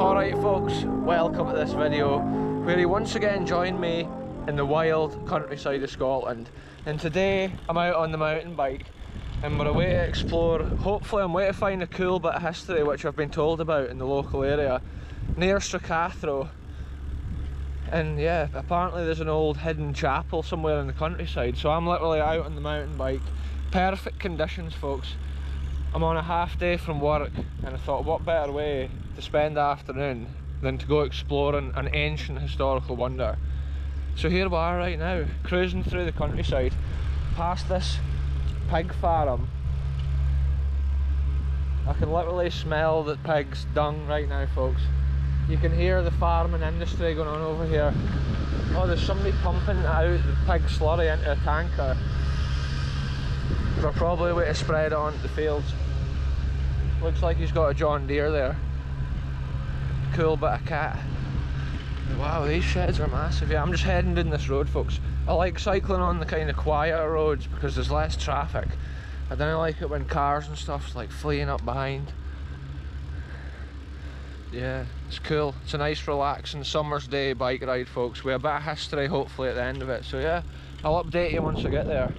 Alright folks, welcome to this video where you once again join me in the wild countryside of Scotland. And today I'm out on the mountain bike and we're away to explore, hopefully I'm away to find a cool bit of history which I've been told about in the local area near Stracathro. And yeah, apparently there's an old hidden chapel somewhere in the countryside, so I'm literally out on the mountain bike. Perfect conditions folks. I'm on a half day from work and I thought what better way to spend the afternoon than to go exploring an ancient historical wonder. So here we are right now, cruising through the countryside, past this pig farm. I can literally smell the pig's dung right now folks. You can hear the farming industry going on over here. Oh, there's somebody pumping out the pig slurry into a tanker. They're probably way to spread it onto the fields. Looks like he's got a John Deere there. Cool bit of cat. Wow, these sheds are massive. Yeah, I'm just heading down this road folks. I like cycling on the kind of quieter roads because there's less traffic. I don't like it when cars and stuff's like fleeing up behind. Yeah, it's cool. It's a nice relaxing summer's day bike ride folks with a bit of history hopefully at the end of it. So yeah, I'll update you once I get there.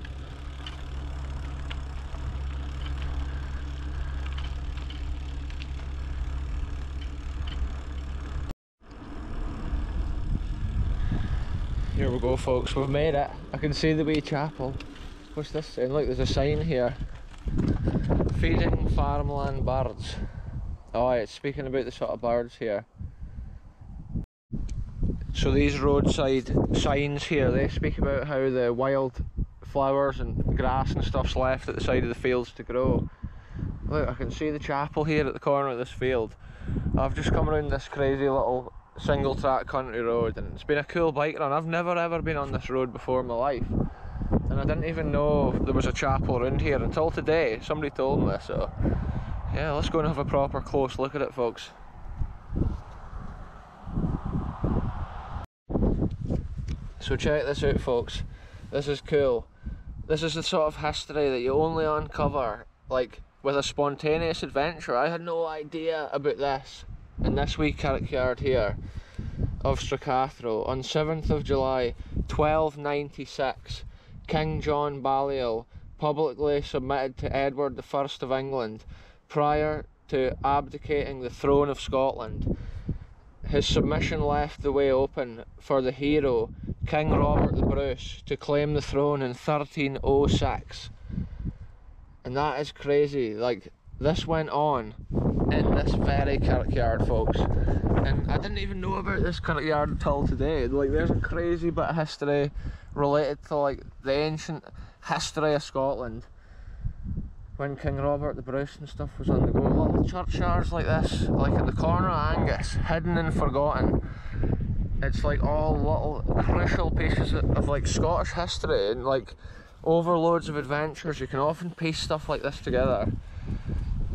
Here we go folks, we've made it. I can see the wee chapel. What's this saying? Look, there's a sign here. Feeding farmland birds. Oh, it's speaking about the sort of birds here. So these roadside signs here, they speak about how the wild flowers and grass and stuff's left at the side of the fields to grow. Look, I can see the chapel here at the corner of this field. I've just come around this crazy little single track country road and it's been a cool bike run. I've never ever been on this road before in my life and I didn't even know there was a chapel around here until today. Somebody told me, so yeah, let's go and have a proper close look at it folks. So check this out folks, this is cool. This is the sort of history that you only uncover like with a spontaneous adventure. I had no idea about this in this wee kirkyard here of Stracathro. On 7th of July 1296, King John Balliol publicly submitted to Edward I of England prior to abdicating the throne of Scotland. His submission left the way open for the hero King Robert the Bruce to claim the throne in 1306. And that is crazy, like this went on in this very kirkyard folks, and I didn't even know about this kirkyard until today. Like there's a crazy bit of history related to like the ancient history of Scotland when King Robert the Bruce and stuff was on the go. Little churchyards like this, like at the corner of Angus, hidden and forgotten. It's like all little crucial pieces of like Scottish history and like overloads of adventures. You can often piece stuff like this together.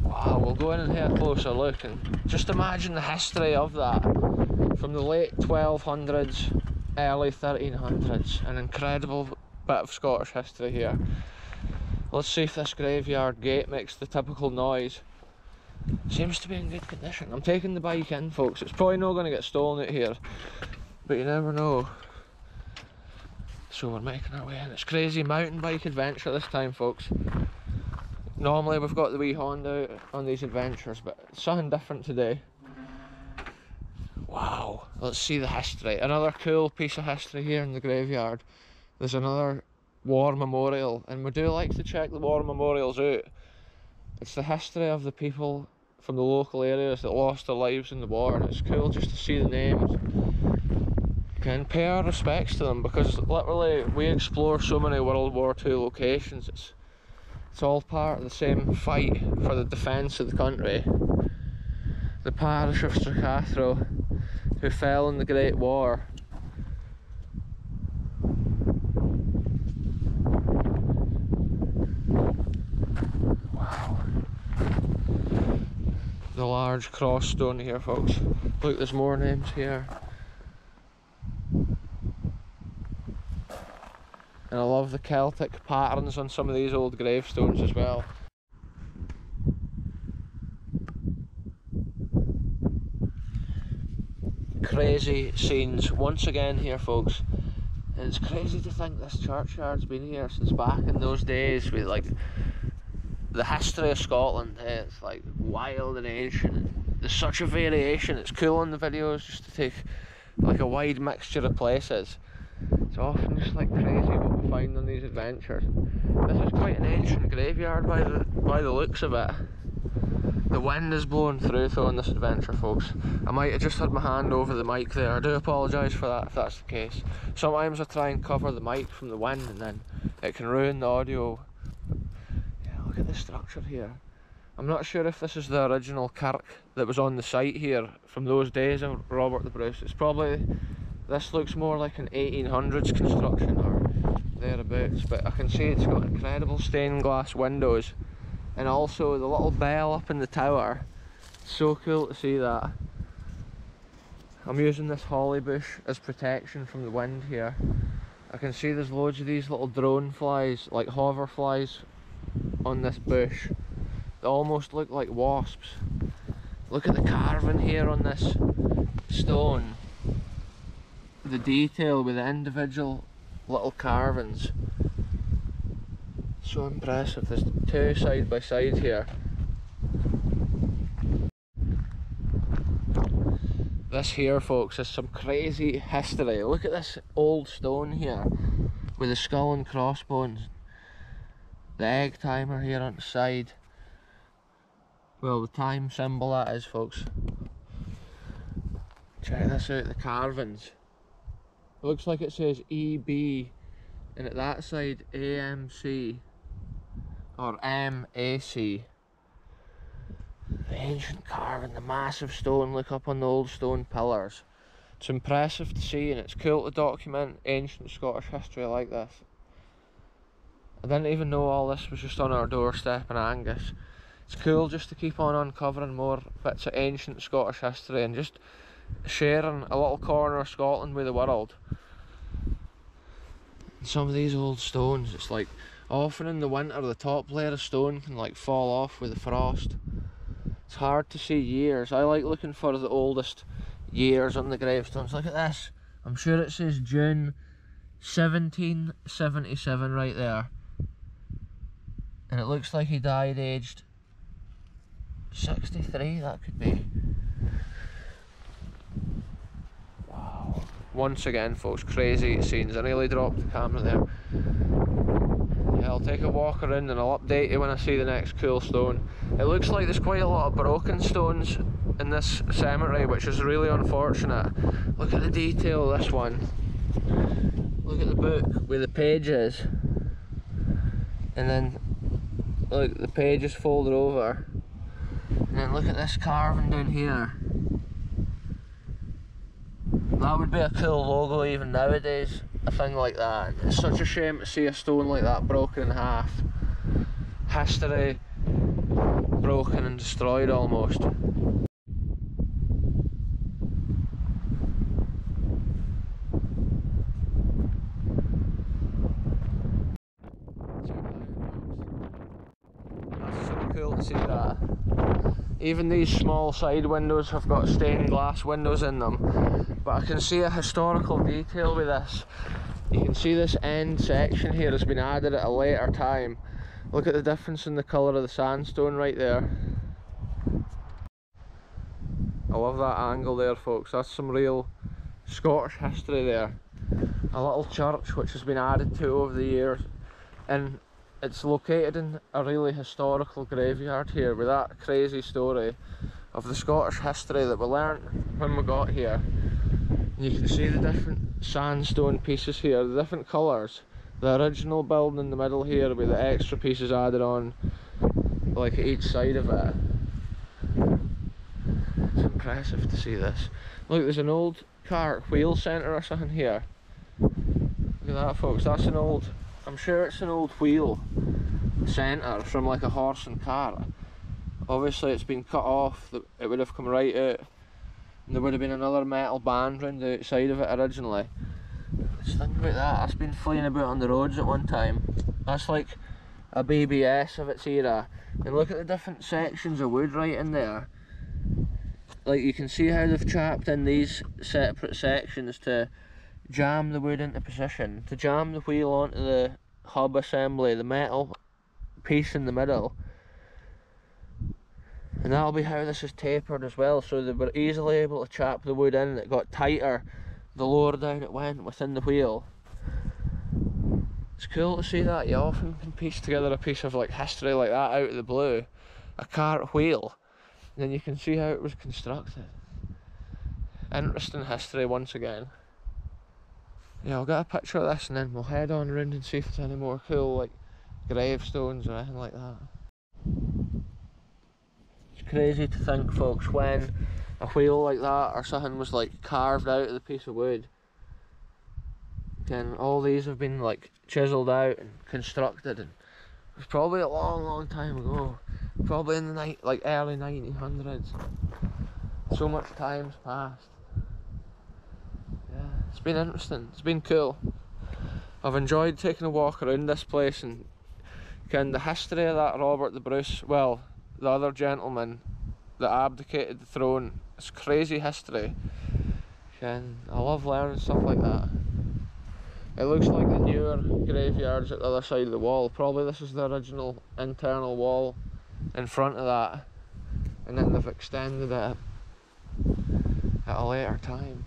Wow, we'll go in and have a closer look and just imagine the history of that from the late 1200s, early 1300s. An incredible bit of Scottish history here. Let's see if this graveyard gate makes the typical noise. Seems to be in good condition. I'm taking the bike in folks, it's probably not going to get stolen out here, but you never know. So we're making our way in. It's crazy mountain bike adventure this time folks. Normally we've got the wee Honda out on these adventures, but it's something different today. Wow, let's see the history. Another cool piece of history here in the graveyard. There's another war memorial, and we do like to check the war memorials out. It's the history of the people from the local areas that lost their lives in the war, and it's cool just to see the names and pay our respects to them, because literally we explore so many World War II locations. It's all part of the same fight for the defence of the country. The parish of Stracathro, who fell in the Great War. Wow. The large cross stone here folks. Look, there's more names here. And I love the Celtic patterns on some of these old gravestones as well. crazy scenes once again here, folks. And it's crazy to think this churchyard's been here since back in those days with like the history of Scotland. It's like wild and ancient. There's such a variation. It's cool in the videos just to take like a wide mixture of places. It's often just like crazy what we find on these adventures. This is quite an ancient graveyard by the looks of it. The wind is blowing through though on this adventure, folks. I might have just had my hand over the mic there. I do apologise for that if that's the case. Sometimes I try and cover the mic from the wind and then it can ruin the audio. Yeah, look at the structure here. I'm not sure if this is the original kirk that was on the site here from those days of Robert the Bruce. It's probably, this looks more like an 1800s construction or thereabouts, but I can see it's got incredible stained glass windows. And also the little bell up in the tower, so cool to see that. I'm using this holly bush as protection from the wind here. I can see there's loads of these little drone flies, like hover flies on this bush. They almost look like wasps. Look at the carving here on this stone. The detail with the individual little carvings. So impressive. There's two side by side here. This here, folks, is some crazy history. Look at this old stone here with the skull and crossbones. The egg timer here on the side. Well, the time symbol that is, folks. Check this out, the carvings. It looks like it says EB, and at that side AMC. Or MAC. The ancient carving, the massive stone, look up on the old stone pillars. It's impressive to see, and it's cool to document ancient Scottish history like this. I didn't even know all this was just on our doorstep in Angus. It's cool just to keep on uncovering more bits of ancient Scottish history and just sharing a little corner of Scotland with the world. And some of these old stones, it's like often in the winter the top layer of stone can like fall off with the frost. It's hard to see years. I like looking for the oldest years on the gravestones. Look at this. I'm sure it says June 1777 right there. And it looks like he died aged 63, that could be. Wow. Once again, folks, crazy scenes. I nearly dropped the camera there. Yeah, I'll take a walk around and I'll update you when I see the next cool stone. It looks like there's quite a lot of broken stones in this cemetery, which is really unfortunate. Look at the detail of this one. Look at the book with the pages. And then, look, the pages folded over. And then look at this carving down here. That would be a cool logo even nowadays, a thing like that. It's such a shame to see a stone like that broken in half. History broken and destroyed almost. That's so cool to see that. Even these small side windows have got stained glass windows in them, but I can see a historical detail with this. You can see this end section here has been added at a later time. Look at the difference in the colour of the sandstone right there. I love that angle there, folks. That's some real Scottish history there. A little church which has been added to over the years, and it's located in a really historical graveyard here with that crazy story of the Scottish history that we learnt when we got here. And you can see the different sandstone pieces here, the different colours. The original building in the middle here with the extra pieces added on, like at each side of it. It's impressive to see this. Look, there's an old cart wheel centre or something here. Look at that, folks. That's an old, I'm sure it's an old wheel centre from like a horse and cart. Obviously it's been cut off, it would have come right out, and there would have been another metal band round the outside of it originally. Just think about that, that's been flying about on the roads at one time. That's like a BBS of its era. And look at the different sections of wood right in there. like you can see how they've chopped in these separate sections to jam the wood into position, to jam the wheel onto the hub assembly, the metal piece in the middle. And that'll be how this is tapered as well, so they were easily able to chop the wood in. It got tighter the lower down it went within the wheel. It's cool to see that. You often can piece together a piece of like history like that out of the blue, a cart wheel, and then you can see how it was constructed. Interesting history once again. Yeah, I'll get a picture of this and then we'll head on around and see if there's any more cool like gravestones or anything like that. It's crazy to think, folks, when a wheel like that or something was like carved out of the piece of wood, and all these have been like chiselled out and constructed, and it was probably a long time ago, probably in the like early 1900s. So much time's passed. Yeah, it's been interesting, it's been cool. I've enjoyed taking a walk around this place, and the history of that Robert the Bruce, well, the other gentleman that abdicated the throne, it's crazy history. And I love learning stuff like that. It looks like the newer graveyards at the other side of the wall. Probably this is the original internal wall in front of that, and then they've extended it at a later time.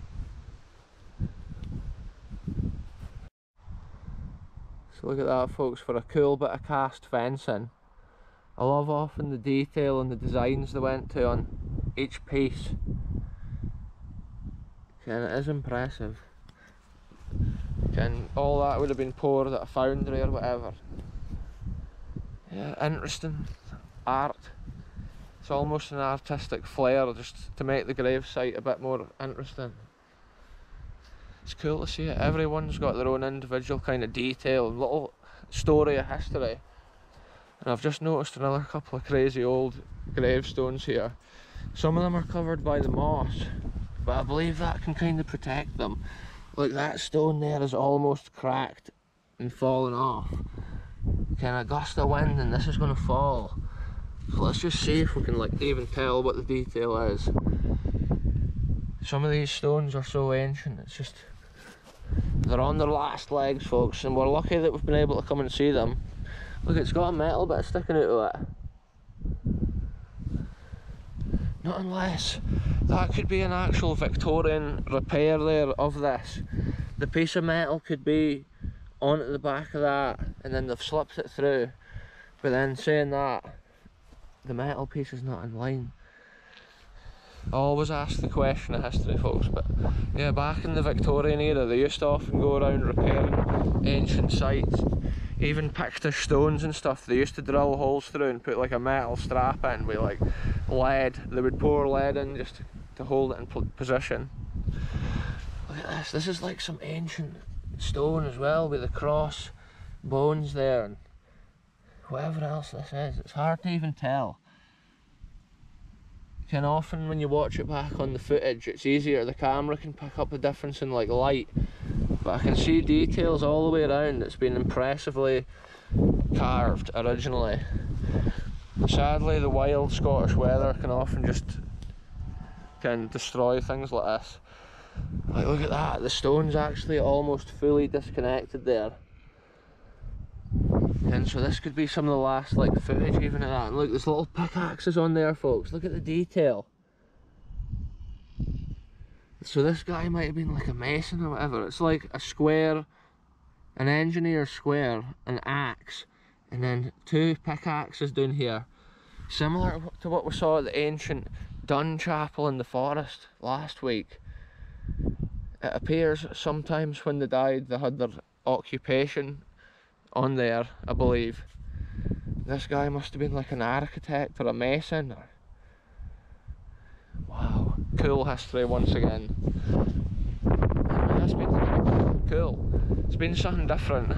So look at that, folks, for a cool bit of cast fencing. I love often the detail and the designs they went to on each piece. And it is impressive. And all that would have been poured at a foundry or whatever. Yeah, interesting art. It's almost an artistic flair just to make the gravesite a bit more interesting. It's cool to see it. Everyone's got their own individual kind of detail, little story of history. And I've just noticed another couple of crazy old gravestones here. Some of them are covered by the moss, but I believe that can kind of protect them. Look, that stone there is almost cracked and fallen off. Kind of gust of wind and this is going to fall. So let's just see if we can like even tell what the detail is. Some of these stones are so ancient, it's just, they're on their last legs, folks, and we're lucky that we've been able to come and see them. Look, it's got a metal bit sticking out of it. Not unless that could be an actual Victorian repair there of this. The piece of metal could be onto the back of that and then they've slipped it through. But then saying that, the metal piece is not in line. I always ask the question of history, folks, but yeah, back in the Victorian era they used to often go around repairing ancient sites. Even Pictish stones and stuff, they used to drill holes through and put like a metal strap in with like lead. They would pour lead in just to hold it in position. Look at this, this is like some ancient stone as well with the cross bones there and whatever else this is. It's hard to even tell. And often when you watch it back on the footage, it's easier, the camera can pick up the difference in like light. But I can see details all the way around. It's been impressively carved originally. Sadly, the wild Scottish weather can often just destroy things like this. Like, look at that, the stone's actually almost fully disconnected there. And so this could be some of the last like footage even of that. And look, there's little pickaxes on there, folks. Look at the detail. So this guy might have been like a mason or whatever. It's like a square, an engineer's square, an axe, and then two pickaxes down here. Similar to what we saw at the ancient Dun Chapel in the forest last week. It appears sometimes when they died they had their occupation on there, I believe. This guy must have been like an architect or a mason. Wow, cool history once again. That's been cool. It's been something different.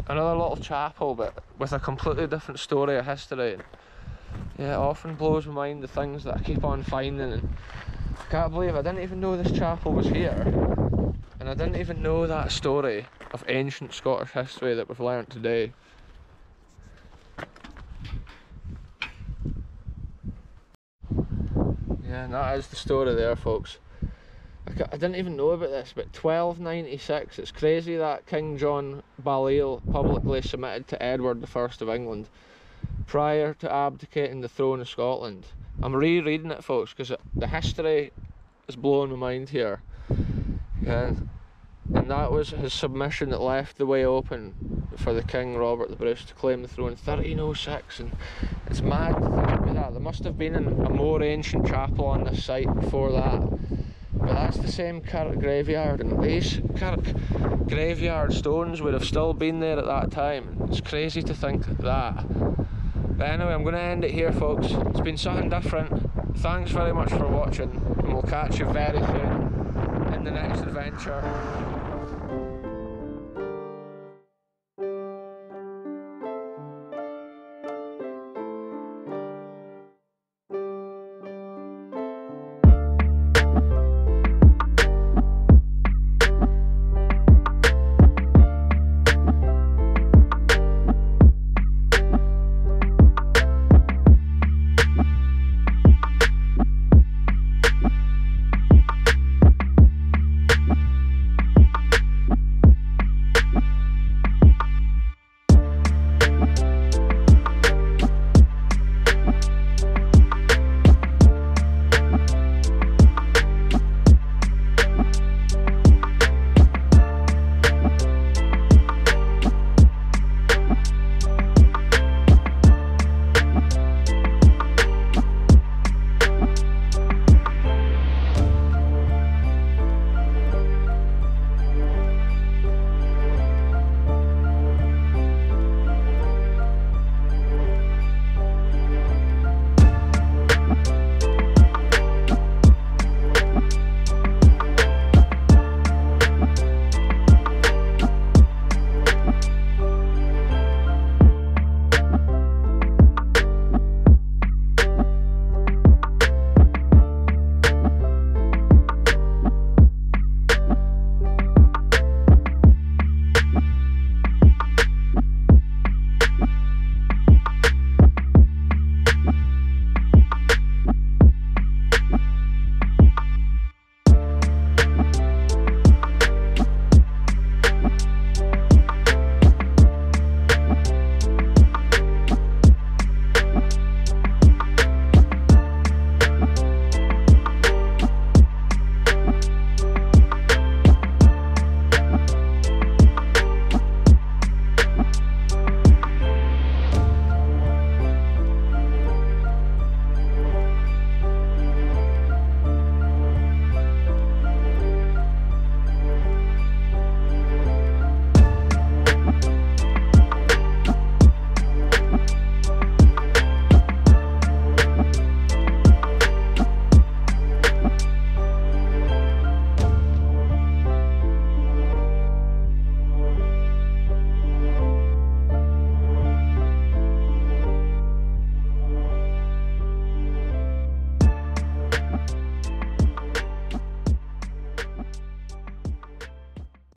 Another little chapel, but with a completely different story of history. Yeah, it often blows my mind the things that I keep on finding, and I can't believe I didn't even know this chapel was here. And I didn't even know that story of ancient Scottish history that we've learnt today. Yeah, and that is the story there, folks. I didn't even know about this, but 1296, it's crazy that King John Balliol publicly submitted to Edward I of England prior to abdicating the throne of Scotland. I'm rereading it, folks, because the history is blowing my mind here. And that was his submission that left the way open for the King Robert the Bruce to claim the throne in 1306, and it's mad to think about that. There must have been a more ancient chapel on this site before that. But that's the same kirk graveyard, and these kirk graveyard stones would have still been there at that time. It's crazy to think that. But anyway, I'm going to end it here, folks. It's been something different. Thanks very much for watching, and we'll catch you very soon in the next adventure.